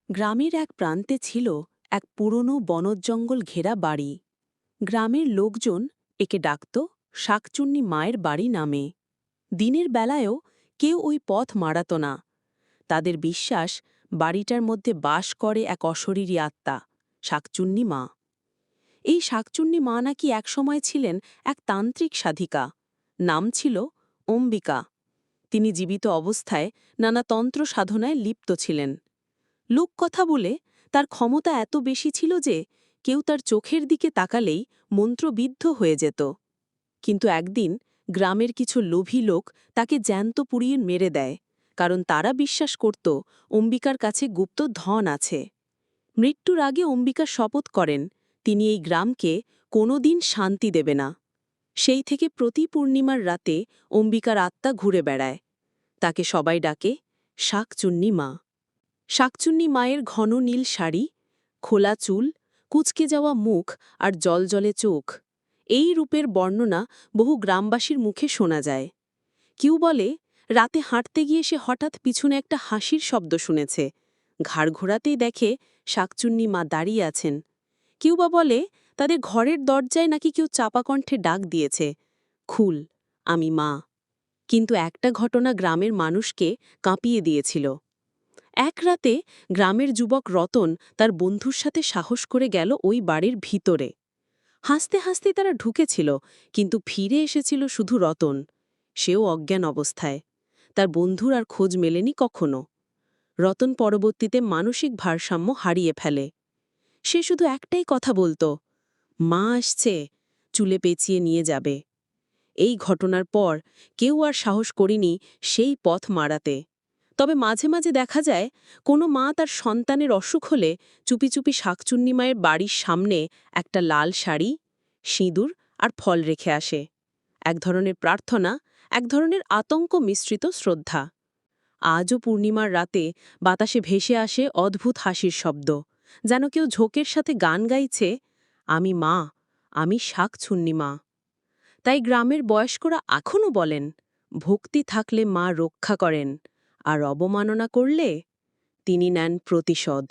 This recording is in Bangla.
গ্রামের এক প্রান্তে ছিল এক পুরনো বনজঙ্গল ঘেরা বাড়ি। গ্রামের লোকজন একে ডাকত শাকচুন্নি মায়ের বাড়ি নামে। দিনের বেলায়ও কেউ ওই পথ মাড়াত না। তাদের বিশ্বাস, বাড়িটার মধ্যে বাস করে এক অশরীরী আত্মা, শাকচুন্নি মা। এই শাকচুন্নি মা নাকি একসময় ছিলেন এক তান্ত্রিক সাধিকা। নাম ছিল অম্বিকা। তিনি জীবিত অবস্থায় নানা তন্ত্র সাধনায় লিপ্ত ছিলেন। লোককথা বলে তার ক্ষমতা এত বেশি ছিল যে কেউ তার চোখের দিকে তাকালেই মন্ত্রবিদ্ধ হয়ে যেত। কিন্তু একদিন গ্রামের কিছু লোভী লোক তাকে জ্যান্ত পুড়িয়ে মেরে দেয়, কারণ তারা বিশ্বাস করত অম্বিকার কাছে গুপ্ত ধন আছে। মৃত্যুর আগে অম্বিকা শপথ করেন তিনি এই গ্রামকে কোনোদিন শান্তি দেবে না। সেই থেকে প্রতি পূর্ণিমার রাতে অম্বিকার আত্মা ঘুরে বেড়ায়। তাকে সবাই ডাকে শাকচুন্নি মা। শাকচুন্নি মায়ের ঘন নীল শাড়ি, খোলা চুল, কুঁচকে যাওয়া মুখ আর জলজলে চোখ, এই রূপের বর্ণনা বহু গ্রামবাসীর মুখে শোনা যায়। কেউ বলে রাতে হাঁটতে গিয়ে সে হঠাৎ পিছনে একটা হাসির শব্দ শুনেছে। ঘাড় ঘোরাতেই দেখে শাকচুন্নি মা দাঁড়িয়ে আছেন। কেউ বা বলে তাদের ঘরের দরজায় নাকি কেউ চাপা কণ্ঠে ডাক দিয়েছে, খুল, আমি মা। কিন্তু একটা ঘটনা গ্রামের মানুষকে কাঁপিয়ে দিয়েছিল। এক রাতে গ্রামের যুবক রতন তার বন্ধুর সাথে সাহস করে গেল ওই বাড়ির ভিতরে। হাসতে হাসতে তারা ঢুকেছিল, কিন্তু ফিরে এসেছিল শুধু রতন। সেও অজ্ঞান অবস্থায়। তার বন্ধুর আর খোঁজ মেলেনি কখনো। রতন পরবর্তীতে মানসিক ভারসাম্য হারিয়ে ফেলে। সে শুধু একটাই কথা বলতো, মা আসছে, চুলে পেঁচিয়ে নিয়ে যাবে। এই ঘটনার পর কেউ আর সাহস করেনি সেই পথ মারাতে। তবে মাঝে মাঝে দেখা যায় কোনো মা তার সন্তানের অসুখ হলে চুপি চুপি শাকচুন্নি মায়ের বাড়ির সামনে একটা লাল শাড়ি, সিঁদুর আর ফল রেখে আসে। এক ধরনের প্রার্থনা, এক ধরনের আতঙ্ক মিশ্রিত শ্রদ্ধা। আজও পূর্ণিমার রাতে বাতাসে ভেসে আসে অদ্ভুত হাসির শব্দ, যেন কেউ ঝোঁকের সাথে গান গাইছে, আমি মা, আমি শাকচুন্নি মা। তাই গ্রামের বয়স্করা এখনও বলেন, ভক্তি থাকলে মা রক্ষা করেন, আর অবমাননা করলে তিনি নেন প্রতিশোধ।